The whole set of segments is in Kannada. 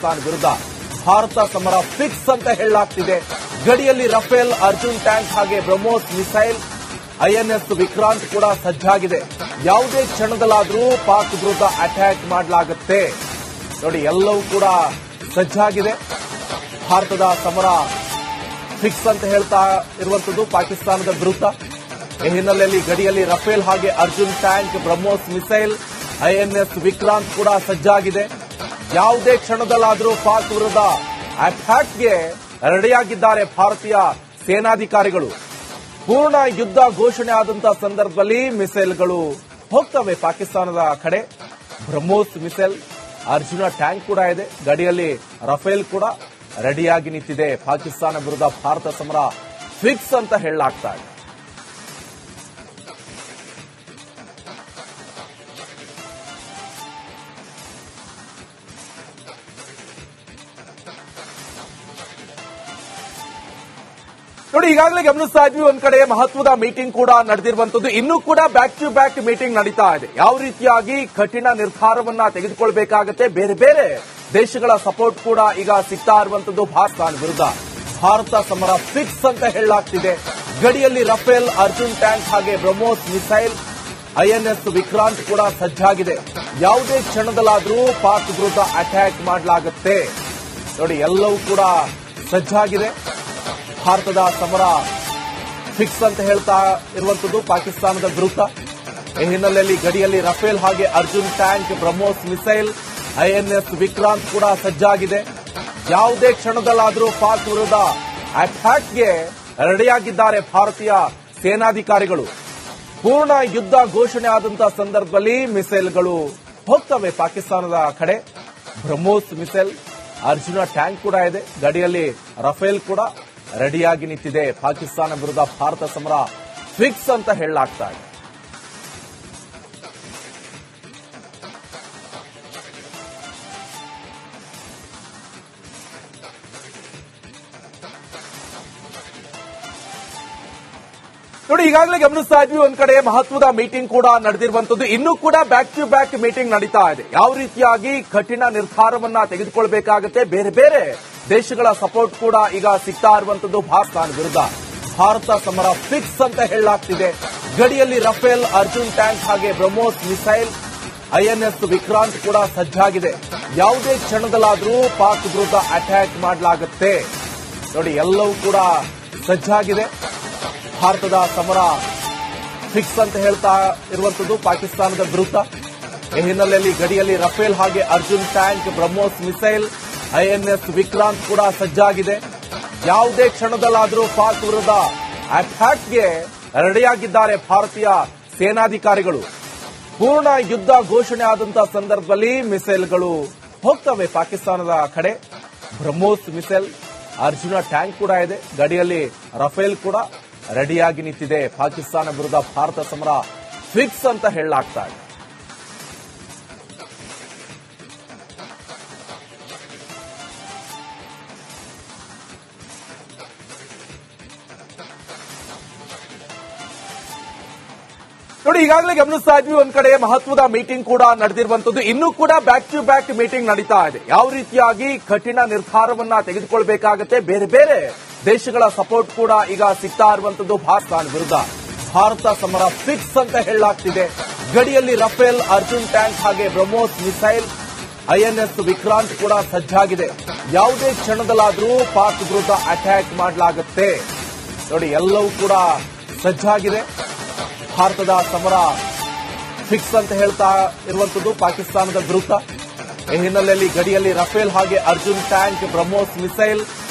ಪಾಕಿಸ್ತಾನ ವಿರುದ್ಧ ಭಾರತ ಸಮರ ಫಿಕ್ಸ್ ಅಂತ ಹೇಳಲಾಗ್ತಿದೆ. ಗಡಿಯಲ್ಲಿ ರಫೇಲ್, ಅರ್ಜುನ್ ಟ್ಯಾಂಕ್ ಹಾಗೆ ಬ್ರಹ್ಮೋಸ್ ಮಿಸೈಲ್, ಐಎನ್ಎಸ್ ವಿಕ್ರಾಂತ್ ಕೂಡ ಸಜ್ಜಾಗಿದೆ. ಯಾವುದೇ ಕ್ಷಣದಲ್ಲಾದರೂ ಪಾಕ್ ವಿರುದ್ಧ ಅಟ್ಯಾಕ್ ಮಾಡಲಾಗುತ್ತೆ. ನೋಡಿ, ಎಲ್ಲವೂ ಕೂಡ ಸಜ್ಜಾಗಿದೆ. ಭಾರತದ ಸಮರ ಫಿಕ್ಸ್ ಅಂತ ಹೇಳ್ತಾ ಇರುವಂತದ್ದು ಪಾಕಿಸ್ತಾನದ ವಿರುದ್ಧ. ಈ ಹಿನ್ನೆಲೆಯಲ್ಲಿ ಗಡಿಯಲ್ಲಿ ರಫೇಲ್ ಹಾಗೆ Arjun tank, BrahMos missile, INS Vikrant ಕೂಡ ಸಜ್ಜಾಗಿದೆ. ಯಾವುದೇ ಕ್ಷಣದಲ್ಲಾದರೂ ಪಾಕ್ ವಿರುದ್ಧ ಅಟ್ಯಾಕ್ಗೆ ರೆಡಿಯಾಗಿದ್ದಾರೆ ಭಾರತೀಯ ಸೇನಾಧಿಕಾರಿಗಳು. ಪೂರ್ಣ ಯುದ್ಧ ಘೋಷಣೆ ಆದಂತಹ ಸಂದರ್ಭದಲ್ಲಿ ಮಿಸೈಲ್ಗಳು ಹೋಗ್ತವೆ ಪಾಕಿಸ್ತಾನದ ಕಡೆ. ಬ್ರಹ್ಮೋಸ್ ಮಿಸೈಲ್, ಅರ್ಜುನ ಟ್ಯಾಂಕ್ ಕೂಡ ಇದೆ. ಗಡಿಯಲ್ಲಿ ರಫೇಲ್ ಕೂಡ ರೆಡಿಯಾಗಿ ನಿಂತಿದೆ. ಪಾಕಿಸ್ತಾನ ವಿರುದ್ಧ ಭಾರತ ಸಮರ ಫಿಕ್ಸ್ ಅಂತ ಹೇಳಲಾಗ್ತಾ ಇದೆ. ನೋಡಿ, ಈಗಾಗಲೇ ಗಮನಿಸ್ತಾ ಇದ್ವಿ, ಒಂದ್ ಕಡೆ ಮಹತ್ವದ ಮೀಟಿಂಗ್ ಕೂಡ ನಡೆದಿರುವಂತದ್ದು. ಇನ್ನೂ ಕೂಡ ಬ್ಯಾಕ್ ಟು ಬ್ಯಾಕ್ ಮೀಟಿಂಗ್ ನಡೀತಾ ಇದೆ. ಯಾವ ರೀತಿಯಾಗಿ ಕಠಿಣ ನಿರ್ಧಾರವನ್ನ ತೆಗೆದುಕೊಳ್ಬೇಕಾಗತ್ತೆ, ಬೇರೆ ಬೇರೆ ದೇಶಗಳ ಸಪೋರ್ಟ್ ಕೂಡ ಈಗ ಸಿಗ್ತಾ ಇರುವಂತದ್ದು ಪಾಕಿಸ್ತಾನ ವಿರುದ್ಧ. ಭಾರತ ಸಮರ ಫಿಕ್ಸ್ ಅಂತ ಹೇಳಲಾಗ್ತಿದೆ. ಗಡಿಯಲ್ಲಿ ರಫೇಲ್, ಅರ್ಜುನ್ ಟ್ಯಾಂಕ್ ಹಾಗೆ ಬ್ರಹ್ಮೋಸ್ ಮಿಸೈಲ್, ಐಎನ್ಎಸ್ ವಿಕ್ರಾಂತ್ ಕೂಡ ಸಜ್ಜಾಗಿದೆ. ಯಾವುದೇ ಕ್ಷಣದಲ್ಲಾದರೂ ಪಾಕ್ ವಿರುದ್ಧ ಅಟ್ಯಾಕ್ ಮಾಡಲಾಗುತ್ತೆ. ನೋಡಿ, ಎಲ್ಲವೂ ಕೂಡ ಸಜ್ಜಾಗಿದೆ. ಭಾರತದ ಸಮರ ಫಿಕ್ಸ್ ಅಂತ ಹೇಳ್ತಾ ಇರುವಂತದ್ದು ಪಾಕಿಸ್ತಾನದ ವಿರುದ್ಧ. ಈ ಹಿನ್ನೆಲೆಯಲ್ಲಿ ಗಡಿಯಲ್ಲಿ ರಫೇಲ್ ಹಾಗೆ Arjun tank, BrahMos missile, INS Vikrant ಕೂಡ ಸಜ್ಜಾಗಿದೆ. ಯಾವುದೇ ಕ್ಷಣದಲ್ಲಾದರೂ ಪಾಕ್ ವಿರುದ್ಧ ಅಟ್ಯಾಕ್ಗೆ ರೆಡಿಯಾಗಿದ್ದಾರೆ ಭಾರತೀಯ ಸೇನಾಧಿಕಾರಿಗಳು. ಪೂರ್ಣ ಯುದ್ಧ ಘೋಷಣೆ ಆದಂತಹ ಸಂದರ್ಭದಲ್ಲಿ ಮಿಸೈಲ್ಗಳು ಹೋಗ್ತವೆ ಪಾಕಿಸ್ತಾನದ ಕಡೆ. ಬ್ರಹ್ಮೋಸ್ ಮಿಸೈಲ್, ಅರ್ಜುನ ಟ್ಯಾಂಕ್ ಕೂಡ ಇದೆ. ಗಡಿಯಲ್ಲಿ ರಫೇಲ್ ಕೂಡ ರೆಡಿಯಾಗಿ ನಿಂತಿದೆ. ಪಾಕಿಸ್ತಾನ ವಿರುದ್ಧ ಭಾರತ ಸಮರ ಫಿಕ್ಸ್ ಅಂತ ಹೇಳಲಾಗ್ತಾ ಇದೆ. ನೋಡಿ, ಈಗಾಗಲೇ ಗಮನಿಸ್ತಾ ಇದ್ವಿ, ಒಂದ್ ಕಡೆ ಮಹತ್ವದ ಮೀಟಿಂಗ್ ಕೂಡ ನಡೆದಿರುವಂತದ್ದು. ಇನ್ನೂ ಕೂಡ ಬ್ಯಾಕ್ ಟು ಬ್ಯಾಕ್ ಮೀಟಿಂಗ್ ನಡೀತಾ ಇದೆ. ಯಾವ ರೀತಿಯಾಗಿ ಕಠಿಣ ನಿರ್ಧಾರವನ್ನ ತೆಗೆದುಕೊಳ್ಬೇಕಾಗತ್ತೆ, ಬೇರೆ ಬೇರೆ ದೇಶಗಳ ಸಪೋರ್ಟ್ ಕೂಡ ಈಗ ಸಿಗ್ತಾ ಇರುವಂತದ್ದು ಪಾಕಿಸ್ತಾನ ವಿರುದ್ಧ. ಭಾರತ ಸಮರ ಫಿಕ್ಸ್ ಅಂತ ಹೇಳಲಾಗ್ತಿದೆ. ಗಡಿಯಲ್ಲಿ ರಫೇಲ್, ಅರ್ಜುನ್ ಟ್ಯಾಂಕ್ ಹಾಗೆ ಬ್ರಹ್ಮೋಸ್ ಮಿಸೈಲ್, ಐಎನ್ಎಸ್ ವಿಕ್ರಾಂತ್ ಕೂಡ ಸಜ್ಜಾಗಿದೆ. ಯಾವುದೇ ಕ್ಷಣದಲ್ಲಾದರೂ ಪಾಕ್ ವಿರುದ್ಧ ಅಟ್ಯಾಕ್ ಮಾಡಲಾಗುತ್ತೆ. ನೋಡಿ, ಎಲ್ಲವೂ ಕೂಡ ಸಜ್ಜಾಗಿದೆ. ಭಾರತದ ಸಮರ ಫಿಕ್ಸ್ ಅಂತ ಹೇಳ್ತಾ ಇರುವಂತದ್ದು ಪಾಕಿಸ್ತಾನದ ವಿರುದ್ಧ. ಈ ಹಿನ್ನೆಲೆಯಲ್ಲಿ ಗಡಿಯಲ್ಲಿ ರಫೇಲ್ ಹಾಗೆ Arjun tank, BrahMos missile, INS Vikrant ಕೂಡ ಸಜ್ಜಾಗಿದೆ. ಯಾವುದೇ ಕ್ಷಣದಲ್ಲಾದರೂ ಪಾಕ್ ವಿರುದ್ಧ ಅಟ್ಯಾಕ್ಗೆ ರೆಡಿಯಾಗಿದ್ದಾರೆ ಭಾರತೀಯ ಸೇನಾಧಿಕಾರಿಗಳು. ಪೂರ್ಣ ಯುದ್ಧ ಘೋಷಣೆ ಆದಂತಹ ಸಂದರ್ಭದಲ್ಲಿ ಮಿಸೈಲ್ಗಳು ಹೋಗ್ತವೆ ಪಾಕಿಸ್ತಾನದ ಕಡೆ. ಬ್ರಹ್ಮೋಸ್ ಮಿಸೈಲ್, ಅರ್ಜುನ ಟ್ಯಾಂಕ್ ಕೂಡ ಇದೆ. ಗಡಿಯಲ್ಲಿ ರಫೇಲ್ ಕೂಡ ರೆಡಿಯಾಗಿ ನಿಂತಿದೆ. ಪಾಕಿಸ್ತಾನ ವಿರುದ್ಧ ಭಾರತ ಸಮರ ಫಿಕ್ಸ್ ಅಂತ ಹೇಳಲಾಗ್ತಾ ಇದೆ. ನೋಡಿ, ಈಗಾಗಲೇ ಗಮನಿಸ್ತಾ ಇದ್ವಿ, ಒಂದ್ ಕಡೆ ಮಹತ್ವದ ಮೀಟಿಂಗ್ ಕೂಡ ನಡೆದಿರುವಂತದ್ದು. ಇನ್ನೂ ಕೂಡ ಬ್ಯಾಕ್ ಟು ಬ್ಯಾಕ್ ಮೀಟಿಂಗ್ ನಡೀತಾ ಇದೆ. ಯಾವ ರೀತಿಯಾಗಿ ಕಠಿಣ ನಿರ್ಧಾರವನ್ನ ತೆಗೆದುಕೊಳ್ಬೇಕಾಗತ್ತೆ, ಬೇರೆ ಬೇರೆ ದೇಶಗಳ ಸಪೋರ್ಟ್ ಕೂಡ ಈಗ ಸಿಗ್ತಾ ಇರುವಂತದ್ದು ಪಾಕಿಸ್ತಾನ ವಿರುದ್ಧ. ಭಾರತ ಸಮರ ಫಿಕ್ಸ್ ಅಂತ ಹೇಳಲಾಗ್ತಿದೆ. ಗಡಿಯಲ್ಲಿ ರಫೇಲ್, ಅರ್ಜುನ್ ಟ್ಯಾಂಕ್ ಹಾಗೆ ಬ್ರಹ್ಮೋಸ್ ಮಿಸೈಲ್, ಐಎನ್ಎಸ್ ವಿಕ್ರಾಂತ್ ಕೂಡ ಸಜ್ಜಾಗಿದೆ. ಯಾವುದೇ ಕ್ಷಣದಲ್ಲಾದರೂ ಪಾಕ್ ವಿರುದ್ಧ ಅಟ್ಯಾಕ್ ಮಾಡಲಾಗುತ್ತೆ. ನೋಡಿ, ಎಲ್ಲವೂ ಕೂಡ ಸಜ್ಜಾಗಿದೆ. ಭಾರತದ ಸಮರ ಫಿಕ್ಸ್ ಅಂತ ಹೇಳ್ತಾ ಇರುವಂತದ್ದು ಪಾಕಿಸ್ತಾನದ ವಿರುದ್ಧ. ಈ ಹಿನ್ನೆಲೆಯಲ್ಲಿ ಗಡಿಯಲ್ಲಿ ರಫೇಲ್ ಹಾಗೆ Arjun tank, BrahMos missile,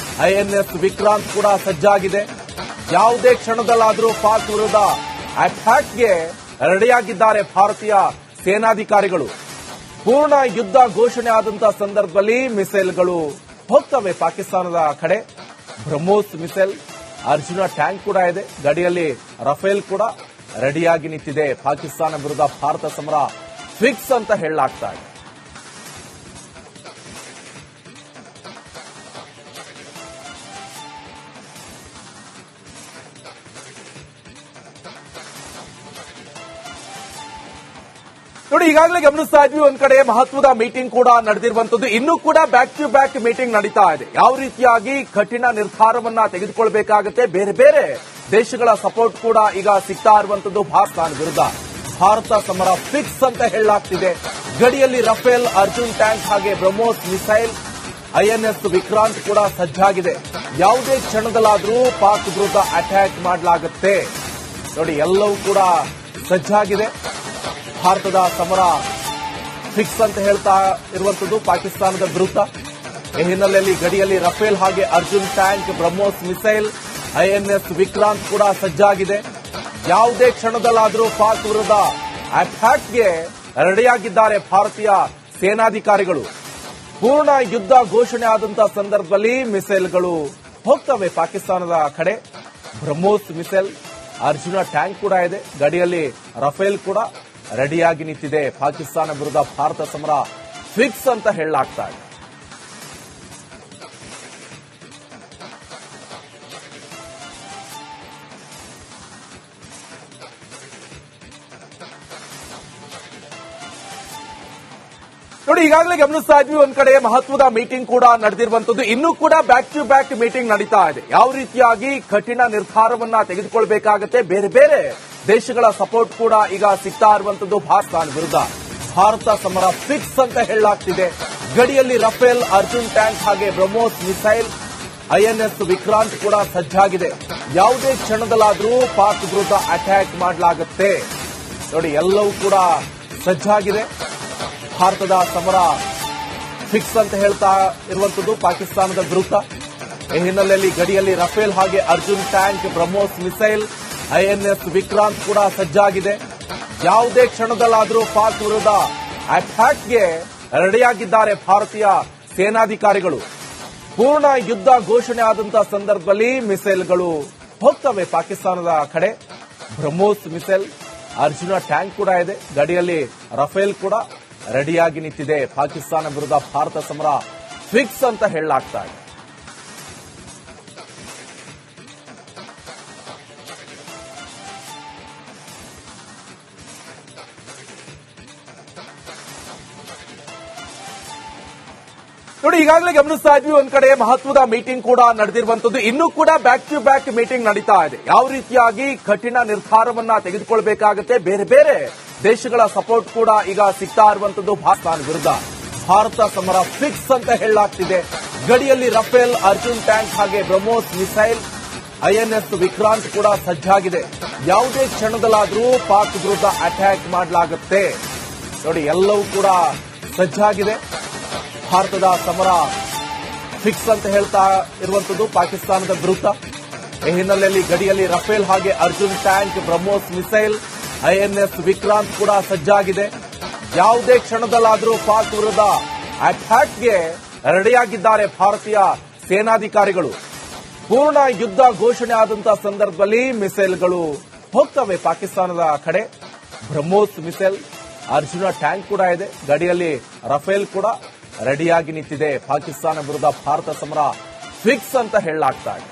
INS Vikrant ಕೂಡ ಸಜ್ಜಾಗಿದೆ. ಯಾವುದೇ ಕ್ಷಣದಲ್ಲಾದರೂ ಪಾಕ್ ವಿರುದ್ಧ ಅಟ್ಯಾಕ್ಗೆ ರೆಡಿಯಾಗಿದ್ದಾರೆ ಭಾರತೀಯ ಸೇನಾಧಿಕಾರಿಗಳು. ಪೂರ್ಣ ಯುದ್ಧ ಘೋಷಣೆ ಆದಂತಹ ಸಂದರ್ಭದಲ್ಲಿ ಮಿಸೈಲ್ಗಳು ಹೋಗ್ತವೆ ಪಾಕಿಸ್ತಾನದ ಕಡೆ. ಬ್ರಹ್ಮೋಸ್ ಮಿಸೈಲ್, ಅರ್ಜುನ ಟ್ಯಾಂಕ್ ಕೂಡ ಇದೆ. ಗಡಿಯಲ್ಲಿ ರಫೇಲ್ ಕೂಡ ರೆಡಿಯಾಗಿ ನಿಂತಿದೆ. ಪಾಕಿಸ್ತಾನ ವಿರುದ್ಧ ಭಾರತ ಸಮರ ಫಿಕ್ಸ್ ಅಂತ ಹೇಳಲಾಗ್ತಾ ಇದೆ. ನೋಡಿ, ಈಗಾಗಲೇ ಗಮನಿಸ್ತಾ ಇದ್ವಿ, ಒಂದ್ ಕಡೆ ಮಹತ್ವದ ಮೀಟಿಂಗ್ ಕೂಡ ನಡೆದಿರುವಂತದ್ದು. ಇನ್ನೂ ಕೂಡ ಬ್ಯಾಕ್ ಟು ಬ್ಯಾಕ್ ಮೀಟಿಂಗ್ ನಡೀತಾ ಇದೆ. ಯಾವ ರೀತಿಯಾಗಿ ಕಠಿಣ ನಿರ್ಧಾರವನ್ನ ತೆಗೆದುಕೊಳ್ಬೇಕಾಗತ್ತೆ, ಬೇರೆ ಬೇರೆ ದೇಶಗಳ ಸಪೋರ್ಟ್ ಕೂಡ ಈಗ ಸಿಗ್ತಾ ಇರುವಂತದ್ದು ಪಾಕಿಸ್ತಾನ ವಿರುದ್ಧ. ಭಾರತ ಸಮರ ಫಿಕ್ಸ್ ಅಂತ ಹೇಳಲಾಗ್ತಿದೆ. ಗಡಿಯಲ್ಲಿ ರಫೇಲ್, ಅರ್ಜುನ್ ಟ್ಯಾಂಕ್ ಹಾಗೆ ಬ್ರಹ್ಮೋಸ್ ಮಿಸೈಲ್, ಐಎನ್ಎಸ್ ವಿಕ್ರಾಂತ್ ಕೂಡ ಸಜ್ಜಾಗಿದೆ. ಯಾವುದೇ ಕ್ಷಣದಲ್ಲಾದರೂ ಪಾಕ್ ವಿರುದ್ಧ ಅಟ್ಯಾಕ್ ಮಾಡಲಾಗುತ್ತೆ. ನೋಡಿ, ಎಲ್ಲವೂ ಕೂಡ ಸಜ್ಜಾಗಿದೆ. ಭಾರತದ ಸಮರ ಫಿಕ್ಸ್ ಅಂತ ಹೇಳ್ತಾ ಇರುವಂತದ್ದು ಪಾಕಿಸ್ತಾನದ ವಿರುದ್ಧ. ಈ ಹಿನ್ನೆಲೆಯಲ್ಲಿ ಗಡಿಯಲ್ಲಿ ರಫೇಲ್ ಹಾಗೆ Arjun tank, BrahMos missile, INS Vikrant ಕೂಡ ಸಜ್ಜಾಗಿದೆ. ಯಾವುದೇ ಕ್ಷಣದಲ್ಲಾದರೂ ಪಾಕ್ ವಿರುದ್ಧ ಅಟ್ಯಾಕ್ಗೆ ರೆಡಿಯಾಗಿದ್ದಾರೆ ಭಾರತೀಯ ಸೇನಾಧಿಕಾರಿಗಳು. ಪೂರ್ಣ ಯುದ್ಧ ಘೋಷಣೆ ಆದಂತಹ ಸಂದರ್ಭದಲ್ಲಿ ಮಿಸೈಲ್ಗಳು ಹೋಗ್ತವೆ ಪಾಕಿಸ್ತಾನದ ಕಡೆ. ಬ್ರಹ್ಮೋಸ್ ಮಿಸೈಲ್, ಅರ್ಜುನ ಟ್ಯಾಂಕ್ ಕೂಡ ಇದೆ. ಗಡಿಯಲ್ಲಿ ರಫೇಲ್ ಕೂಡ ರೆಡಿಯಾಗಿ ನಿಂತಿದೆ. ಪಾಕಿಸ್ತಾನ ವಿರುದ್ಧ ಭಾರತ ಸಮರ ಫಿಕ್ಸ್ ಅಂತ ಹೇಳಲಾಗ್ತಾ ಇದೆ. ನೋಡಿ, ಈಗಾಗಲೇ ಗಮನಿಸ್ತಾ ಇದ್ವಿ, ಒಂದ್ ಕಡೆ ಮಹತ್ವದ ಮೀಟಿಂಗ್ ಕೂಡ ನಡೆದಿರುವಂತದ್ದು. ಇನ್ನೂ ಕೂಡ ಬ್ಯಾಕ್ ಟು ಬ್ಯಾಕ್ ಮೀಟಿಂಗ್ ನಡೀತಾ ಇದೆ. ಯಾವ ರೀತಿಯಾಗಿ ಕಠಿಣ ನಿರ್ಧಾರವನ್ನ ತೆಗೆದುಕೊಳ್ಬೇಕಾಗತ್ತೆ, ಬೇರೆ ಬೇರೆ ದೇಶಗಳ ಸಪೋರ್ಟ್ ಕೂಡ ಈಗ ಸಿಗ್ತಾ ಇರುವಂತದ್ದು ಪಾಕಿಸ್ತಾನ ವಿರುದ್ಧ. ಭಾರತ ಸಮರ ಫಿಕ್ಸ್ ಅಂತ ಹೇಳಲಾಗ್ತಿದೆ. ಗಡಿಯಲ್ಲಿ ರಫೇಲ್, ಅರ್ಜುನ್ ಟ್ಯಾಂಕ್ ಹಾಗೆ ಬ್ರಹ್ಮೋಸ್ ಮಿಸೈಲ್, ಐಎನ್ಎಸ್ ವಿಕ್ರಾಂತ್ ಕೂಡ ಸಜ್ಜಾಗಿದೆ. ಯಾವುದೇ ಕ್ಷಣದಲ್ಲಾದರೂ ಪಾಕ್ ವಿರುದ್ಧ ಅಟ್ಯಾಕ್ ಮಾಡಲಾಗುತ್ತೆ. ನೋಡಿ, ಎಲ್ಲವೂ ಕೂಡ ಸಜ್ಜಾಗಿದೆ. ಭಾರತದ ಸಮರ ಫಿಕ್ಸ್ ಅಂತ ಹೇಳ್ತಾ ಇರುವಂತದ್ದು ಪಾಕಿಸ್ತಾನದ ವಿರುದ್ಧ. ಈ ಹಿನ್ನೆಲೆಯಲ್ಲಿ ಗಡಿಯಲ್ಲಿ ರಫೇಲ್ ಹಾಗೆ Arjun tank, BrahMos missile, INS Vikrant ಕೂಡ ಸಜ್ಜಾಗಿದೆ. ಯಾವುದೇ ಕ್ಷಣದಲ್ಲಾದರೂ ಪಾಕ್ ವಿರುದ್ಧ ಅಟ್ಯಾಕ್ಗೆ ರೆಡಿಯಾಗಿದ್ದಾರೆ ಭಾರತೀಯ ಸೇನಾಧಿಕಾರಿಗಳು. ಪೂರ್ಣ ಯುದ್ಧ ಘೋಷಣೆ ಆದಂತಹ ಸಂದರ್ಭದಲ್ಲಿ ಮಿಸೈಲ್ಗಳು ಹೋಗ್ತವೆ ಪಾಕಿಸ್ತಾನದ ಕಡೆ. ಬ್ರಹ್ಮೋಸ್ ಮಿಸೈಲ್, ಅರ್ಜುನ ಟ್ಯಾಂಕ್ ಕೂಡ ಇದೆ. ಗಡಿಯಲ್ಲಿ ರಫೇಲ್ ಕೂಡ ರೆಡಿಯಾಗಿ ನಿಂತಿದೆ. ಪಾಕಿಸ್ತಾನ ವಿರುದ್ಧ ಭಾರತ ಸಮರ ಫಿಕ್ಸ್ ಅಂತ ಹೇಳಲಾಗ್ತಾ ಇದೆ. ನೋಡಿ, ಈಗಾಗಲೇ ಗಮನಿಸ್ತಾ ಇದ್ವಿ, ಒಂದ್ ಕಡೆ ಮಹತ್ವದ ಮೀಟಿಂಗ್ ಕೂಡ ನಡೆದಿರುವಂತದ್ದು. ಇನ್ನೂ ಕೂಡ ಬ್ಯಾಕ್ ಟು ಬ್ಯಾಕ್ ಮೀಟಿಂಗ್ ನಡೀತಾ ಇದೆ. ಯಾವ ರೀತಿಯಾಗಿ ಕಠಿಣ ನಿರ್ಧಾರವನ್ನ ತೆಗೆದುಕೊಳ್ಬೇಕಾಗತ್ತೆ, ಬೇರೆ ಬೇರೆ ದೇಶಗಳ ಸಪೋರ್ಟ್ ಕೂಡ ಈಗ ಸಿಗ್ತಾ ಇರುವಂತದ್ದು ಪಾಕಿಸ್ತಾನ ವಿರುದ್ಧ. ಭಾರತ ಸಮರ ಫಿಕ್ಸ್ ಅಂತ ಹೇಳಲಾಗ್ತಿದೆ. ಗಡಿಯಲ್ಲಿ ರಫೇಲ್, ಅರ್ಜುನ್ ಟ್ಯಾಂಕ್ ಹಾಗೆ ಬ್ರಹ್ಮೋಸ್ ಮಿಸೈಲ್, ಐಎನ್ಎಸ್ ವಿಕ್ರಾಂತ್ ಕೂಡ ಸಜ್ಜಾಗಿದೆ. ಯಾವುದೇ ಕ್ಷಣದಲ್ಲಾದರೂ ಪಾಕ್ ವಿರುದ್ಧ ಅಟ್ಯಾಕ್ ಮಾಡಲಾಗುತ್ತೆ. ನೋಡಿ, ಎಲ್ಲವೂ ಕೂಡ ಸಜ್ಜಾಗಿದೆ. ಭಾರತದ ಸಮರ ಫಿಕ್ಸ್ ಅಂತ ಹೇಳ್ತಾ ಇರುವಂತದ್ದು ಪಾಕಿಸ್ತಾನದ ವಿರುದ್ಧ. ಈ ಹಿನ್ನೆಲೆಯಲ್ಲಿ ಗಡಿಯಲ್ಲಿ ರಫೇಲ್ ಹಾಗೆ Arjun tank, BrahMos missile, INS Vikrant ಕೂಡ ಸಜ್ಜಾಗಿದೆ. ಯಾವುದೇ ಕ್ಷಣದಲ್ಲಾದರೂ ಪಾಕ್ ವಿರುದ್ಧ ಅಟ್ಯಾಕ್ಗೆ ರೆಡಿಯಾಗಿದ್ದಾರೆ ಭಾರತೀಯ ಸೇನಾಧಿಕಾರಿಗಳು. ಪೂರ್ಣ ಯುದ್ಧ ಘೋಷಣೆ ಆದಂತಹ ಸಂದರ್ಭದಲ್ಲಿ ಮಿಸೈಲ್ಗಳು ಹೋಗ್ತವೆ ಪಾಕಿಸ್ತಾನದ ಕಡೆ. ಬ್ರಹ್ಮೋಸ್ ಮಿಸೈಲ್, ಅರ್ಜುನ ಟ್ಯಾಂಕ್ ಕೂಡ ಇದೆ. ಗಡಿಯಲ್ಲಿ ರಫೇಲ್ ಕೂಡ ರೆಡಿಯಾಗಿ ನಿಂತಿದೆ. ಪಾಕಿಸ್ತಾನ ವಿರುದ್ಧ ಭಾರತ ಸಮರ ಫಿಕ್ಸ್ ಅಂತ ಹೇಳಲಾಗ್ತಾ ಇದೆ.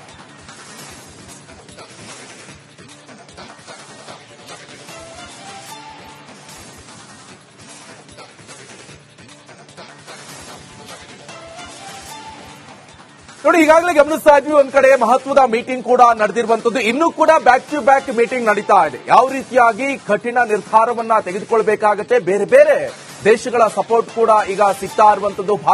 ನೋಡಿ, ಈಗಾಗಲೇ ಗಮನಿಸ್ತಾ ಇದ್ವಿ, ಒಂದ್ ಕಡೆ ಮಹತ್ವದ ಮೀಟಿಂಗ್ ಕೂಡ ನಡೆದಿರುವಂತದ್ದು. ಇನ್ನೂ ಕೂಡ ಬ್ಯಾಕ್ ಟು ಬ್ಯಾಕ್ ಮೀಟಿಂಗ್ ನಡೀತಾ ಇದೆ. ಯಾವ ರೀತಿಯಾಗಿ ಕಠಿಣ ನಿರ್ಧಾರವನ್ನ ತೆಗೆದುಕೊಳ್ಬೇಕಾಗತ್ತೆ, ಬೇರೆ ಬೇರೆ ದೇಶಗಳ ಸಪೋರ್ಟ್ ಕೂಡ ಈಗ ಸಿಗ್ತಾ ಇರುವಂತದ್ದು